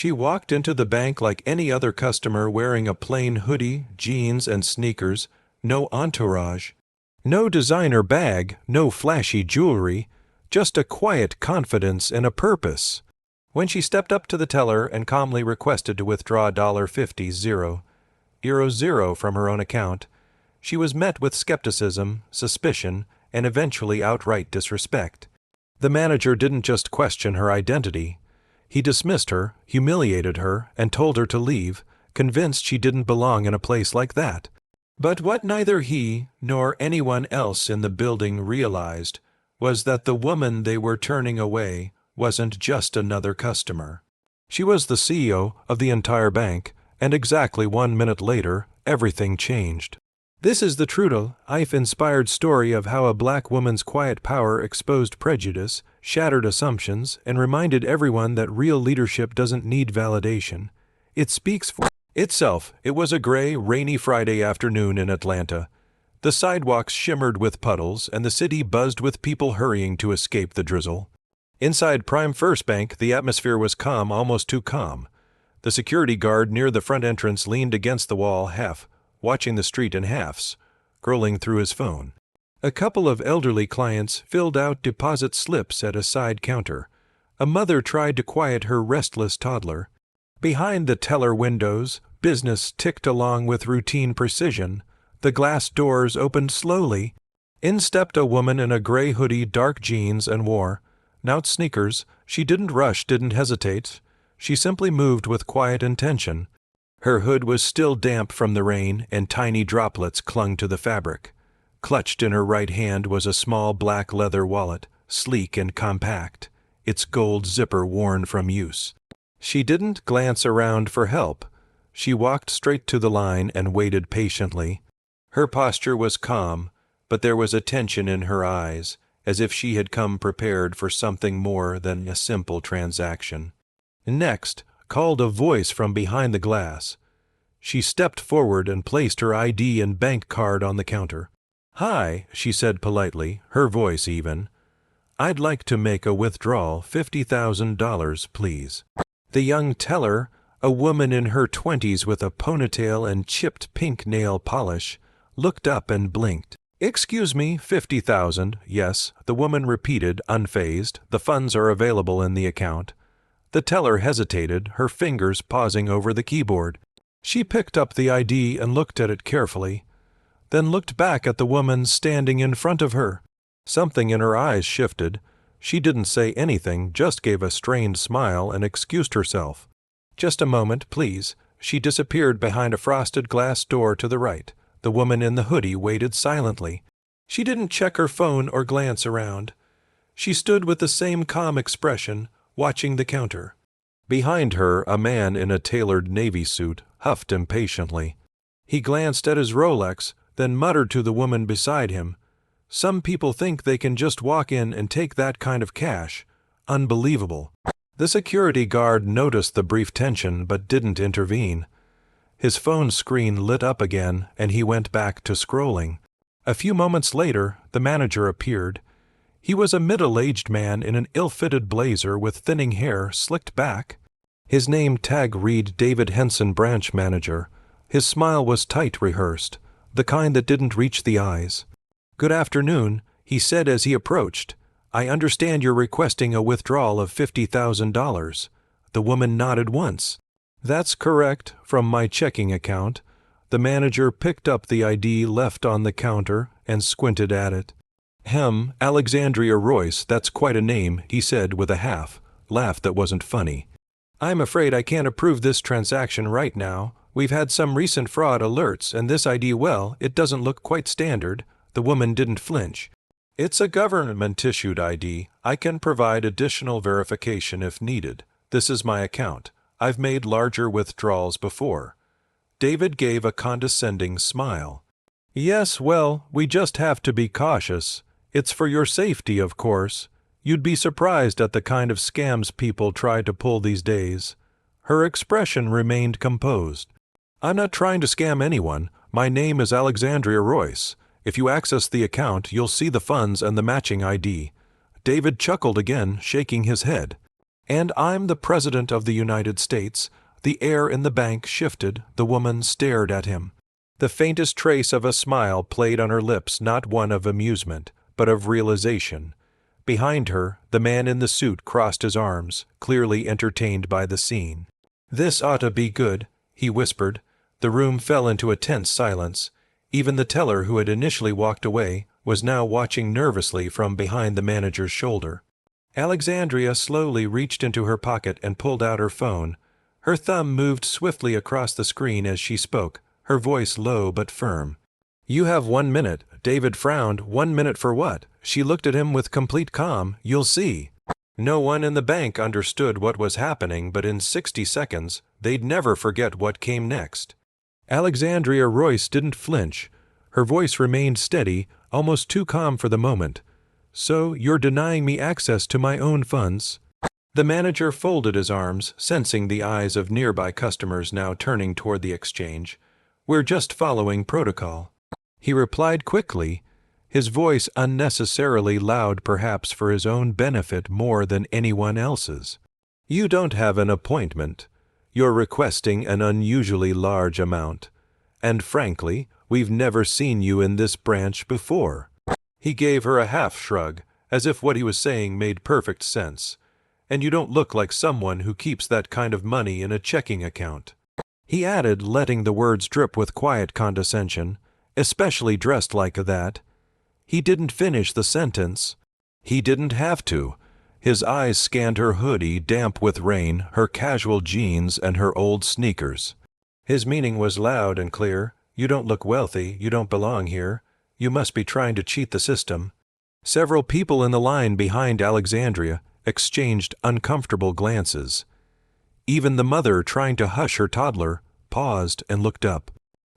She walked into the bank like any other customer, wearing a plain hoodie, jeans, and sneakers, no entourage. No designer bag, no flashy jewelry, just a quiet confidence and a purpose. When she stepped up to the teller and calmly requested to withdraw $50,000 from her own account, she was met with skepticism, suspicion, and eventually outright disrespect. The manager didn't just question her identity. He dismissed her, humiliated her, and told her to leave, convinced she didn't belong in a place like that. But what neither he nor anyone else in the building realized was that the woman they were turning away wasn't just another customer. She was the CEO of the entire bank, and exactly 1 minute later, everything changed. This is the true life-inspired story of how a black woman's quiet power exposed prejudice, shattered assumptions, and reminded everyone that real leadership doesn't need validation. It speaks for itself. It was a gray, rainy Friday afternoon in Atlanta. The sidewalks shimmered with puddles, and the city buzzed with people hurrying to escape the drizzle. Inside Prime First Bank, the atmosphere was calm, almost too calm. The security guard near the front entrance leaned against the wall, watching the street in halves, scrolling through his phone. A couple of elderly clients filled out deposit slips at a side counter. A mother tried to quiet her restless toddler. Behind the teller windows, business ticked along with routine precision. The glass doors opened slowly. In stepped a woman in a gray hoodie, dark jeans, and wore out sneakers. She didn't rush, didn't hesitate. She simply moved with quiet intention. Her hood was still damp from the rain, and tiny droplets clung to the fabric. Clutched in her right hand was a small black leather wallet, sleek and compact, its gold zipper worn from use. She didn't glance around for help. She walked straight to the line and waited patiently. Her posture was calm, but there was a tension in her eyes, as if she had come prepared for something more than a simple transaction. Next, called a voice from behind the glass. She stepped forward and placed her ID and bank card on the counter. "Hi," she said politely, her voice even. "I'd like to make a withdrawal, $50,000, please." The young teller, a woman in her 20s with a ponytail and chipped pink nail polish, looked up and blinked. "Excuse me, 50,000, yes," the woman repeated, unfazed. "The funds are available in the account." The teller hesitated, her fingers pausing over the keyboard. She picked up the ID and looked at it carefully, then looked back at the woman standing in front of her. Something in her eyes shifted. She didn't say anything, just gave a strained smile and excused herself. "Just a moment, please." She disappeared behind a frosted glass door to the right. The woman in the hoodie waited silently. She didn't check her phone or glance around. She stood with the same calm expression, watching the counter. Behind her, a man in a tailored navy suit huffed impatiently. He glanced at his Rolex, then muttered to the woman beside him, "Some people think they can just walk in and take that kind of cash. Unbelievable." The security guard noticed the brief tension but didn't intervene. His phone screen lit up again, and he went back to scrolling. A few moments later, the manager appeared. He was a middle-aged man in an ill-fitted blazer with thinning hair slicked back. His name tag read David Henson, branch manager. His smile was tight, rehearsed, the kind that didn't reach the eyes. "Good afternoon," he said as he approached. "I understand you're requesting a withdrawal of $50,000. The woman nodded once. "That's correct, from my checking account." The manager picked up the ID left on the counter and squinted at it. "Alexandria Royce, that's quite a name," he said with a laugh that wasn't funny. "I'm afraid I can't approve this transaction right now. We've had some recent fraud alerts, and this ID, well, it doesn't look quite standard." The woman didn't flinch. "It's a government-issued ID. I can provide additional verification if needed. This is my account. I've made larger withdrawals before." David gave a condescending smile. "Yes, well, we just have to be cautious. It's for your safety, of course. You'd be surprised at the kind of scams people try to pull these days." Her expression remained composed. "I'm not trying to scam anyone. My name is Alexandria Royce. If you access the account, you'll see the funds and the matching ID." David chuckled again, shaking his head. "And I'm the President of the United States." The air in the bank shifted. The woman stared at him. The faintest trace of a smile played on her lips, not one of amusement, but of realization. Behind her, the man in the suit crossed his arms, clearly entertained by the scene. "This ought to be good," he whispered. The room fell into a tense silence. Even the teller, who had initially walked away, was now watching nervously from behind the manager's shoulder. Alexandria slowly reached into her pocket and pulled out her phone. Her thumb moved swiftly across the screen as she spoke, her voice low but firm. "You have 1 minute." David frowned. 1 minute for what? She looked at him with complete calm. "You'll see." No one in the bank understood what was happening, but in 60 seconds, they'd never forget what came next. Alexandria Royce didn't flinch. Her voice remained steady, almost too calm for the moment. "So you're denying me access to my own funds?" The manager folded his arms, sensing the eyes of nearby customers now turning toward the exchange. "We're just following protocol." He replied quickly, his voice unnecessarily loud perhaps for his own benefit more than anyone else's. "You don't have an appointment. You're requesting an unusually large amount. And frankly, we've never seen you in this branch before." He gave her a half shrug, as if what he was saying made perfect sense. "And you don't look like someone who keeps that kind of money in a checking account." He added, letting the words drip with quiet condescension, "especially dressed like that." He didn't finish the sentence. He didn't have to. His eyes scanned her hoodie, damp with rain, her casual jeans, and her old sneakers. His meaning was loud and clear. "You don't look wealthy. You don't belong here. You must be trying to cheat the system." Several people in the line behind Alexandria exchanged uncomfortable glances. Even the mother, trying to hush her toddler, paused and looked up.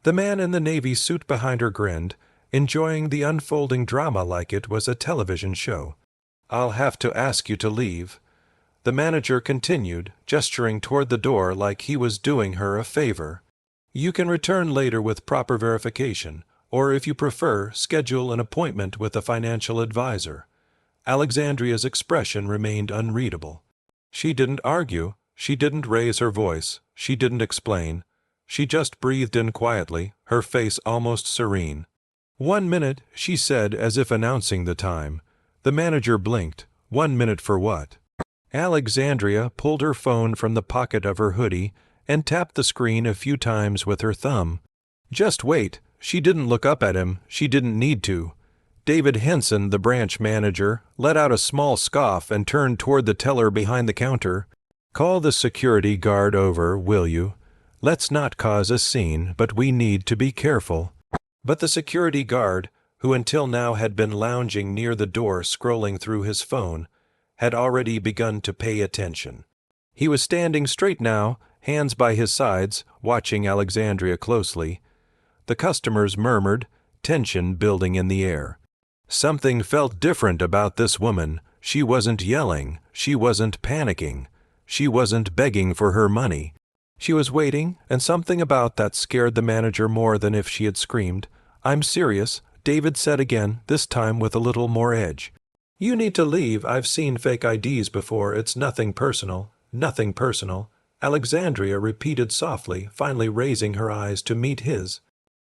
The man in the navy suit behind her grinned, enjoying the unfolding drama like it was a television show. "I'll have to ask you to leave." The manager continued, gesturing toward the door like he was doing her a favor. "You can return later with proper verification, or if you prefer, schedule an appointment with a financial advisor." Alexandria's expression remained unreadable. She didn't argue. She didn't raise her voice. She didn't explain. She just breathed in quietly, her face almost serene. 1 minute, she said, as if announcing the time. The manager blinked. 1 minute for what? Alexandria pulled her phone from the pocket of her hoodie and tapped the screen a few times with her thumb. "Just wait." She didn't look up at him. She didn't need to. David Henson, the branch manager, let out a small scoff and turned toward the teller behind the counter. "Call the security guard over, will you? Let's not cause a scene, but we need to be careful." But the security guard, who until now had been lounging near the door scrolling through his phone, had already begun to pay attention. He was standing straight now, hands by his sides, watching Alexandria closely. The customers murmured, tension building in the air. Something felt different about this woman. She wasn't yelling. She wasn't panicking. She wasn't begging for her money. She was waiting, and something about that scared the manager more than if she had screamed. "I'm serious," David said again, this time with a little more edge. "You need to leave. I've seen fake IDs before. It's nothing personal. Nothing personal," Alexandria repeated softly, finally raising her eyes to meet his.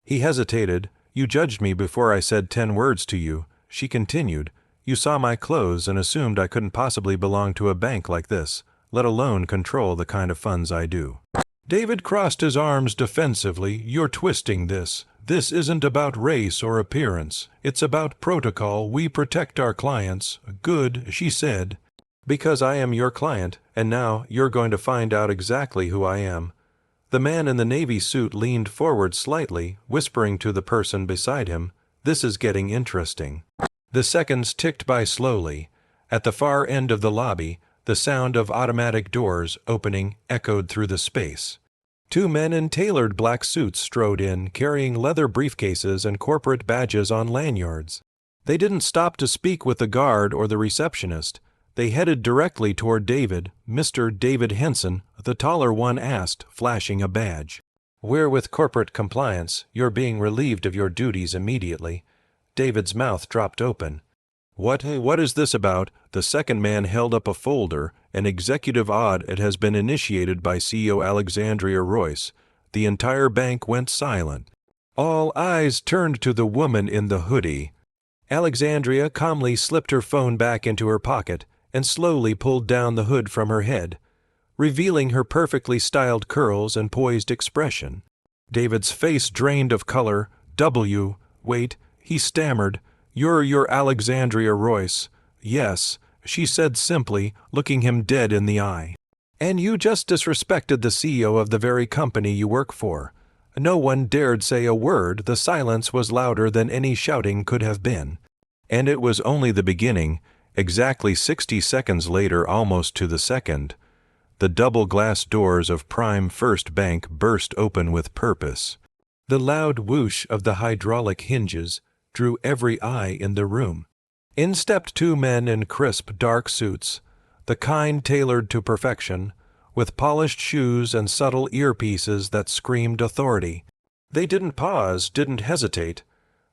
He hesitated. "You judged me before I said 10 words to you," she continued. "You saw my clothes and assumed I couldn't possibly belong to a bank like this, let alone control the kind of funds I do." David crossed his arms defensively. "You're twisting this. This isn't about race or appearance. It's about protocol. We protect our clients." "Good," she said. "Because I am your client, and now you're going to find out exactly who I am." The man in the navy suit leaned forward slightly, whispering to the person beside him, "This is getting interesting." The seconds ticked by slowly. At the far end of the lobby, the sound of automatic doors opening echoed through the space. 2 men in tailored black suits strode in, carrying leather briefcases and corporate badges on lanyards. They didn't stop to speak with the guard or the receptionist. They headed directly toward David. "Mr. David Henson," the taller one asked, flashing a badge. "We're with corporate compliance. You're being relieved of your duties immediately." David's mouth dropped open. What is this about?" The second man held up a folder, an executive odd. "It has been initiated by CEO Alexandria Royce." The entire bank went silent. All eyes turned to the woman in the hoodie. Alexandria calmly slipped her phone back into her pocket and slowly pulled down the hood from her head, revealing her perfectly styled curls and poised expression. David's face drained of color. Wait, he stammered. You're Alexandria Royce." "Yes," she said simply, looking him dead in the eye. "And you just disrespected the CEO of the very company you work for." No one dared say a word. The silence was louder than any shouting could have been. And it was only the beginning. Exactly 60 seconds later, almost to the second, the double glass doors of Prime First Bank burst open with purpose. The loud whoosh of the hydraulic hinges drew every eye in the room. In stepped two men in crisp, dark suits, the kind tailored to perfection, with polished shoes and subtle earpieces that screamed authority. They didn't pause, didn't hesitate.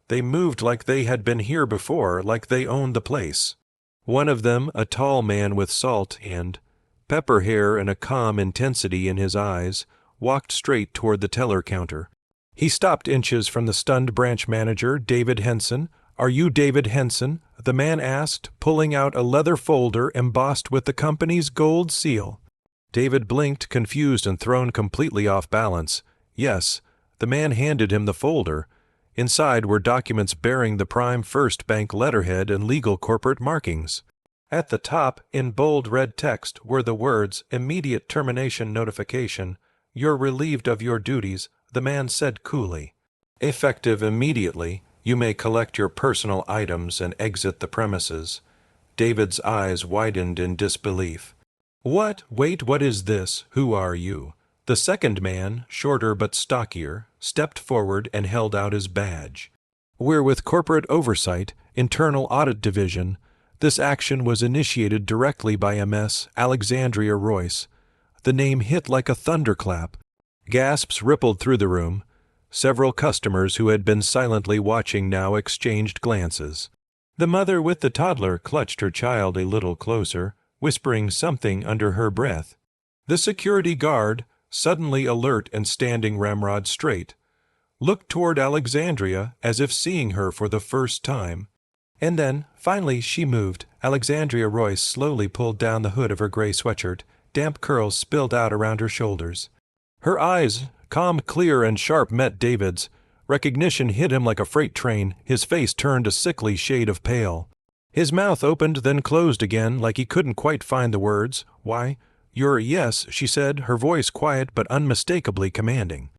They moved like they had been here before, like they owned the place. One of them, a tall man with salt and pepper hair and a calm intensity in his eyes, walked straight toward the teller counter. He stopped inches from the stunned branch manager, David Henson. "Are you David Henson?" the man asked, pulling out a leather folder embossed with the company's gold seal. David blinked, confused and thrown completely off balance. "Yes." The man handed him the folder. Inside were documents bearing the Prime First Bank letterhead and legal corporate markings. At the top, in bold red text, were the words, "Immediate termination notification. You're relieved of your duties," the man said coolly. "Effective immediately. You may collect your personal items and exit the premises." David's eyes widened in disbelief. Wait, what is this? Who are you?" The second man, shorter but stockier, stepped forward and held out his badge. "We're with Corporate Oversight, Internal Audit Division. This action was initiated directly by MS Alexandria Royce." The name hit like a thunderclap. Gasps rippled through the room. Several customers who had been silently watching now exchanged glances. The mother with the toddler clutched her child a little closer, whispering something under her breath. The security guard, suddenly alert and standing ramrod straight, looked toward Alexandria as if seeing her for the first time. And then, finally, she moved. Alexandria Royce slowly pulled down the hood of her gray sweatshirt. Damp curls spilled out around her shoulders. Her eyes, calm, clear, and sharp, met David's. Recognition hit him like a freight train. His face turned a sickly shade of pale. His mouth opened, then closed again, like he couldn't quite find the words. "Why, yes," she said, her voice quiet but unmistakably commanding.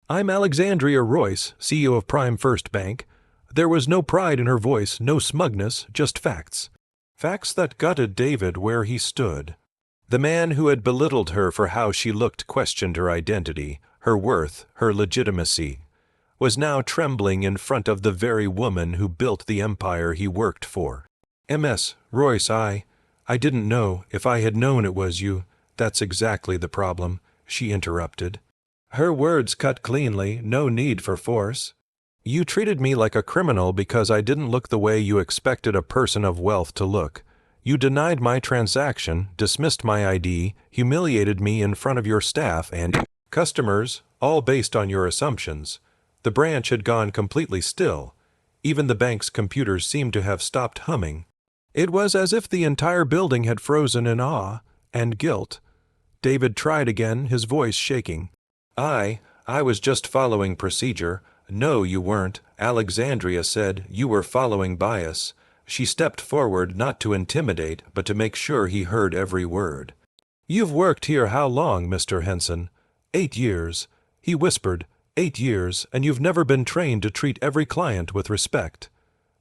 "I'm Alexandria Royce, CEO of Prime First Bank." There was no pride in her voice, no smugness, just facts. Facts that gutted David where he stood. The man who had belittled her for how she looked questioned her identity, her worth, her legitimacy, was now trembling in front of the very woman who built the empire he worked for. "MS. Royce, I didn't know. If I had known it was you." "That's exactly the problem," she interrupted. Her words cut cleanly, no need for force. "You treated me like a criminal because I didn't look the way you expected a person of wealth to look. You denied my transaction, dismissed my ID, humiliated me in front of your staff and customers, all based on your assumptions." The branch had gone completely still. Even the bank's computers seemed to have stopped humming. It was as if the entire building had frozen in awe and guilt. David tried again, his voice shaking. I was just following procedure." "No, you weren't." Alexandria said. "You were following bias." She stepped forward, not to intimidate, but to make sure he heard every word. "You've worked here how long, Mr. Henson?" 8 years. He whispered. 8 years, and you've never been trained to treat every client with respect."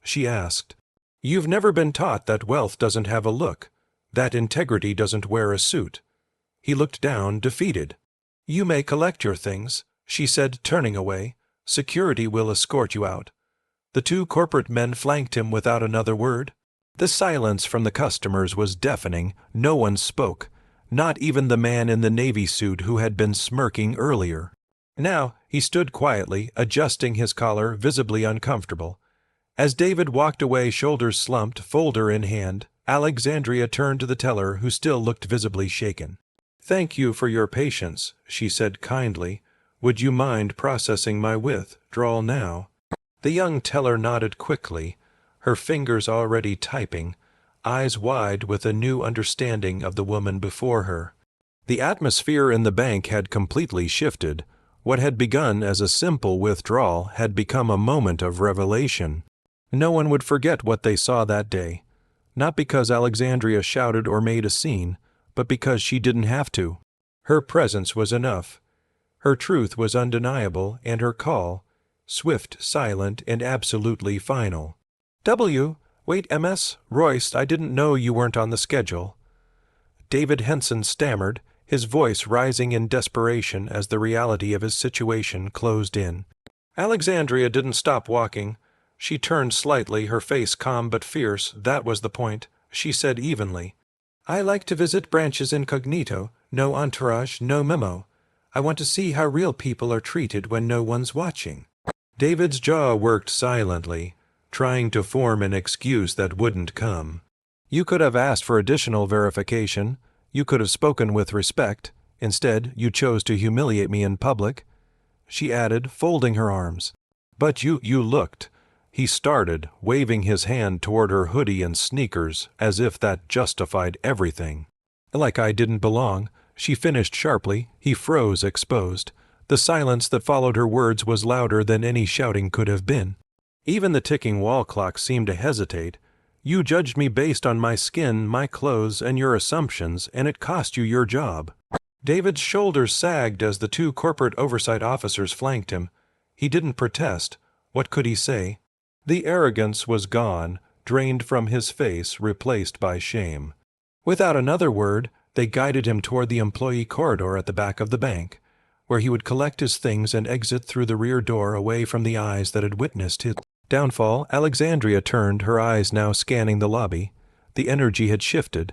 She asked. "You've never been taught that wealth doesn't have a look, that integrity doesn't wear a suit." He looked down, defeated. "You may collect your things," she said, turning away. "Security will escort you out." The two corporate men flanked him without another word. The silence from the customers was deafening. No one spoke, not even the man in the navy suit who had been smirking earlier. Now he stood quietly, adjusting his collar, visibly uncomfortable. As David walked away, shoulders slumped, folder in hand, Alexandria turned to the teller, who still looked visibly shaken. "Thank you for your patience," she said kindly. "Would you mind processing my withdrawal now?" The young teller nodded quickly, her fingers already typing, eyes wide with a new understanding of the woman before her. The atmosphere in the bank had completely shifted. What had begun as a simple withdrawal had become a moment of revelation. No one would forget what they saw that day, not because Alexandria shouted or made a scene, but because she didn't have to. Her presence was enough. Her truth was undeniable, and her call, swift, silent, and absolutely final. Wait, MS? Royce, I didn't know you weren't on the schedule." David Henson stammered, his voice rising in desperation as the reality of his situation closed in. Alexandria didn't stop walking. She turned slightly, her face calm but fierce. "That was the point," she said evenly. "I like to visit branches incognito, no entourage, no memo. I want to see how real people are treated when no one's watching." David's jaw worked silently, trying to form an excuse that wouldn't come. "You could have asked for additional verification. You could have spoken with respect. Instead, you chose to humiliate me in public," she added, folding her arms. "But you looked." He started, waving his hand toward her hoodie and sneakers, as if that justified everything. "Like I didn't belong," she finished sharply. He froze, exposed. The silence that followed her words was louder than any shouting could have been. Even the ticking wall clock seemed to hesitate. "You judged me based on my skin, my clothes, and your assumptions, and it cost you your job." David's shoulders sagged as the two corporate oversight officers flanked him. He didn't protest. What could he say? The arrogance was gone, drained from his face, replaced by shame. Without another word, they guided him toward the employee corridor at the back of the bank, where he would collect his things and exit through the rear door away from the eyes that had witnessed his downfall. Alexandria turned, her eyes now scanning the lobby. The energy had shifted.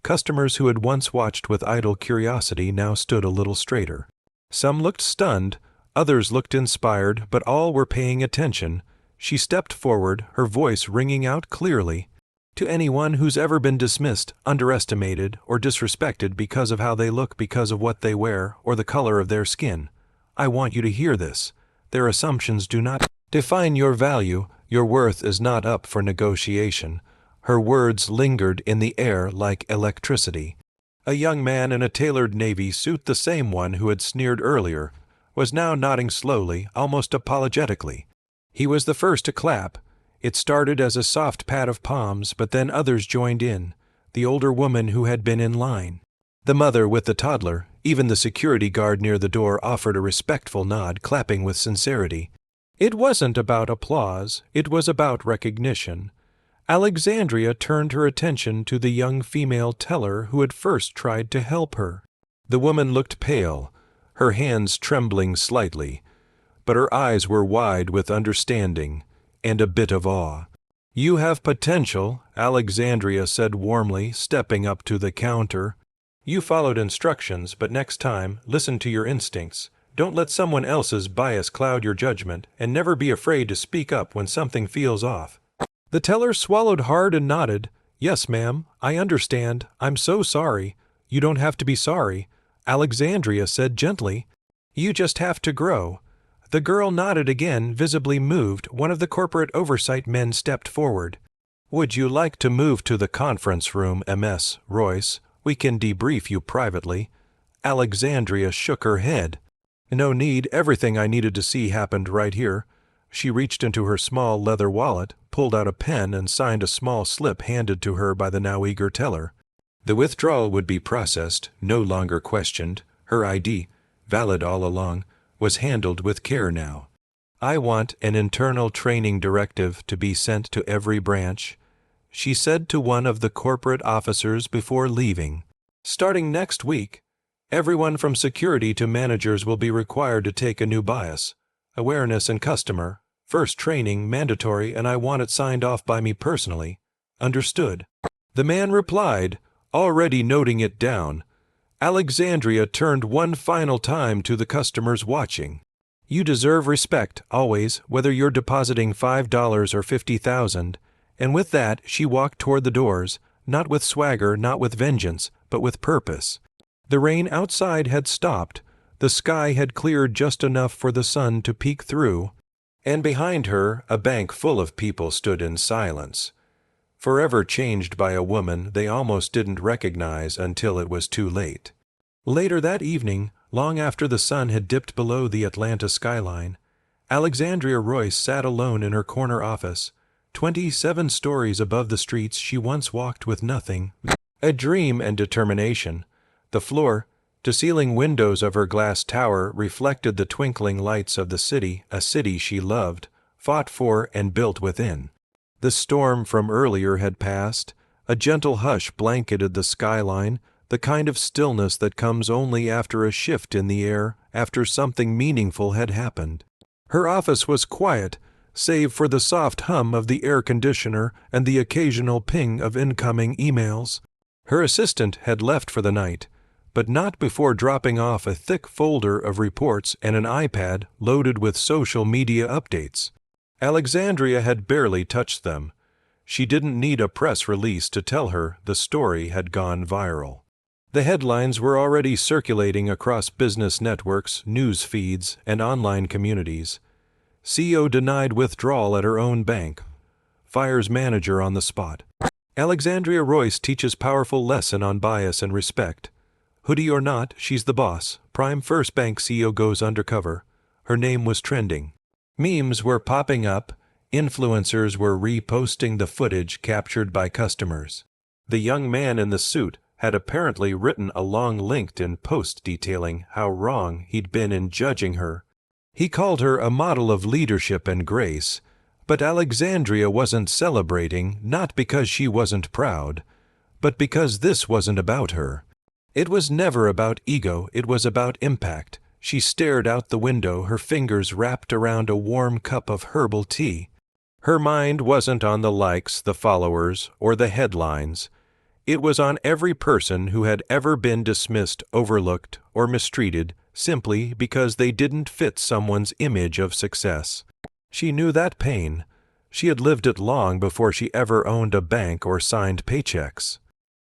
Customers who had once watched with idle curiosity now stood a little straighter. Some looked stunned, others looked inspired, but all were paying attention. She stepped forward, her voice ringing out clearly. "To anyone who's ever been dismissed, underestimated, or disrespected because of how they look, because of what they wear, or the color of their skin, I want you to hear this. Their assumptions do not define your value. Your worth is not up for negotiation." Her words lingered in the air like electricity. A young man in a tailored navy suit, the same one who had sneered earlier, was now nodding slowly, almost apologetically. He was the first to clap. It started as a soft pat of palms, but then others joined in, the older woman who had been in line, the mother with the toddler. Even the security guard near the door offered a respectful nod, clapping with sincerity. It wasn't about applause, it was about recognition. Alexandria turned her attention to the young female teller who had first tried to help her. The woman looked pale, her hands trembling slightly, but her eyes were wide with understanding and a bit of awe. "You have potential," Alexandria said warmly, stepping up to the counter. "You followed instructions, but next time, listen to your instincts. Don't let someone else's bias cloud your judgment, and never be afraid to speak up when something feels off." The teller swallowed hard and nodded. "Yes, ma'am, I understand. I'm so sorry." "You don't have to be sorry," Alexandria said gently. "You just have to grow." The girl nodded again, visibly moved. One of the corporate oversight men stepped forward. "Would you like to move to the conference room, MS. Royce? We can debrief you privately." Alexandria shook her head. "No need. Everything I needed to see happened right here." She reached into her small leather wallet, pulled out a pen, and signed a small slip handed to her by the now eager teller. The withdrawal would be processed, no longer questioned. Her ID, valid all along, was handled with care now. "I want an internal training directive to be sent to every branch," she said to one of the corporate officers before leaving. "Starting next week, everyone from security to managers will be required to take a new bias, awareness and customer, first training, mandatory, and I want it signed off by me personally. Understood?" The man replied, already noting it down. Alexandria turned one final time to the customers watching. You deserve respect, always, whether you're depositing $5 or $50,000. And with that, she walked toward the doors, not with swagger, not with vengeance, but with purpose. The rain outside had stopped, the sky had cleared just enough for the sun to peek through, and behind her a bank full of people stood in silence, forever changed by a woman they almost didn't recognize until it was too late. Later that evening, long after the sun had dipped below the Atlanta skyline, Alexandria Royce sat alone in her corner office, 27 stories above the streets she once walked with nothing, a dream and determination. The floor-to-ceiling windows of her glass tower reflected the twinkling lights of the city, a city she loved, fought for, and built within. The storm from earlier had passed, a gentle hush blanketed the skyline, the kind of stillness that comes only after a shift in the air, after something meaningful had happened. Her office was quiet, save for the soft hum of the air conditioner and the occasional ping of incoming emails. Her assistant had left for the night, but not before dropping off a thick folder of reports and an iPad loaded with social media updates. Alexandria had barely touched them. She didn't need a press release to tell her the story had gone viral. The headlines were already circulating across business networks, news feeds, and online communities. CEO denied withdrawal at her own bank. Fires manager on the spot. Alexandria Royce teaches powerful lesson on bias and respect. Hoodie or not, she's the boss. Prime First Bank CEO goes undercover. Her name was trending. Memes were popping up. Influencers were reposting the footage captured by customers. The young man in the suit had apparently written a long LinkedIn post detailing how wrong he'd been in judging her. He called her a model of leadership and grace, but Alexandria wasn't celebrating, not because she wasn't proud, but because this wasn't about her. It was never about ego, it was about impact. She stared out the window, her fingers wrapped around a warm cup of herbal tea. Her mind wasn't on the likes, the followers, or the headlines. It was on every person who had ever been dismissed, overlooked, or mistreated simply because they didn't fit someone's image of success. She knew that pain. She had lived it long before she ever owned a bank or signed paychecks.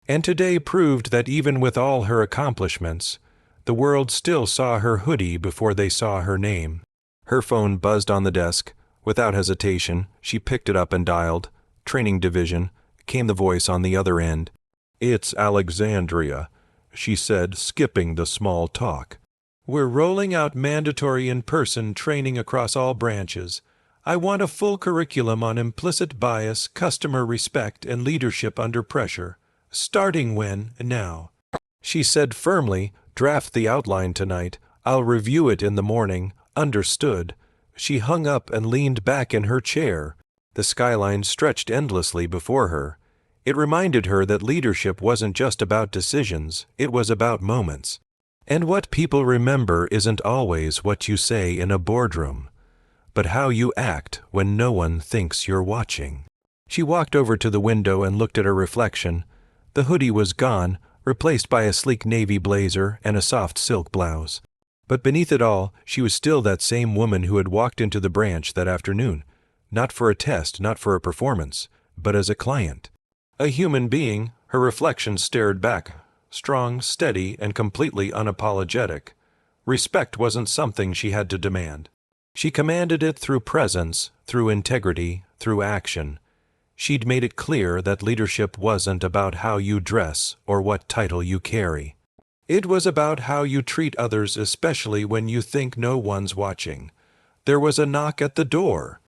And today proved that even with all her accomplishments, the world still saw her hoodie before they saw her name. Her phone buzzed on the desk. Without hesitation, she picked it up and dialed. Training division. Came the voice on the other end. "It's Alexandria," she said, skipping the small talk. "We're rolling out mandatory in-person training across all branches. I want a full curriculum on implicit bias, customer respect, and leadership under pressure. Starting when? Now." She said firmly, "Draft the outline tonight. I'll review it in the morning." Understood. She hung up and leaned back in her chair. The skyline stretched endlessly before her. It reminded her that leadership wasn't just about decisions, it was about moments. And what people remember isn't always what you say in a boardroom, but how you act when no one thinks you're watching. She walked over to the window and looked at her reflection. The hoodie was gone, replaced by a sleek navy blazer and a soft silk blouse. But beneath it all, she was still that same woman who had walked into the branch that afternoon, not for a test, not for a performance, but as a client. A human being, her reflection stared back, strong, steady, and completely unapologetic. Respect wasn't something she had to demand. She commanded it through presence, through integrity, through action. She'd made it clear that leadership wasn't about how you dress or what title you carry. It was about how you treat others, especially when you think no one's watching. There was a knock at the door.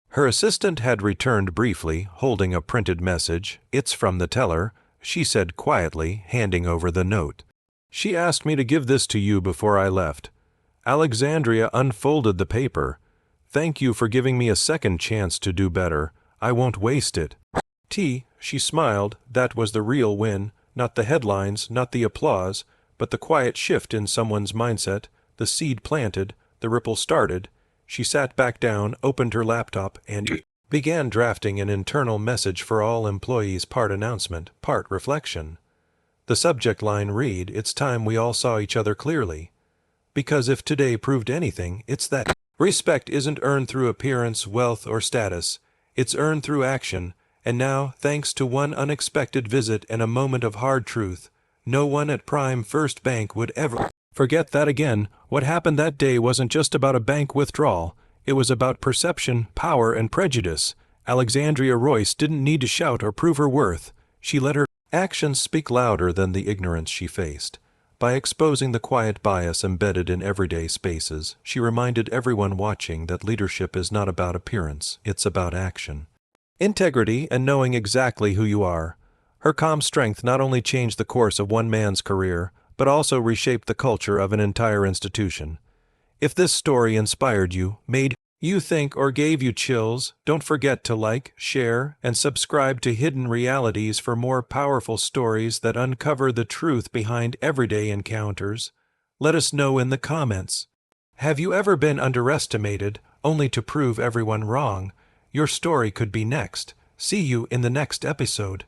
Her assistant had returned briefly, holding a printed message. "It's from the teller," she said quietly, handing over the note. "She asked me to give this to you before I left." Alexandria unfolded the paper. "Thank you for giving me a second chance to do better. I won't waste it." She smiled. That was the real win. Not the headlines, not the applause, but the quiet shift in someone's mindset, the seed planted, the ripple started. She sat back down, opened her laptop, and began drafting an internal message for all employees, part announcement, part reflection. The subject line read, "It's time we all saw each other clearly." Because if today proved anything, it's that Respect isn't earned through appearance, wealth, or status. It's earned through action, and now, thanks to one unexpected visit and a moment of hard truth, no one at Prime First Bank would ever forget that again. What happened that day wasn't just about a bank withdrawal. It was about perception, power, and prejudice. Alexandria Royce didn't need to shout or prove her worth. She let her actions speak louder than the ignorance she faced. By exposing the quiet bias embedded in everyday spaces, she reminded everyone watching that leadership is not about appearance, it's about action. Integrity and knowing exactly who you are. Her calm strength not only changed the course of one man's career, but also reshaped the culture of an entire institution. If this story inspired you, made you think, or gave you chills, don't forget to like, share, and subscribe to Hidden Realities for more powerful stories that uncover the truth behind everyday encounters. Let us know in the comments. Have you ever been underestimated, only to prove everyone wrong? Your story could be next. See you in the next episode.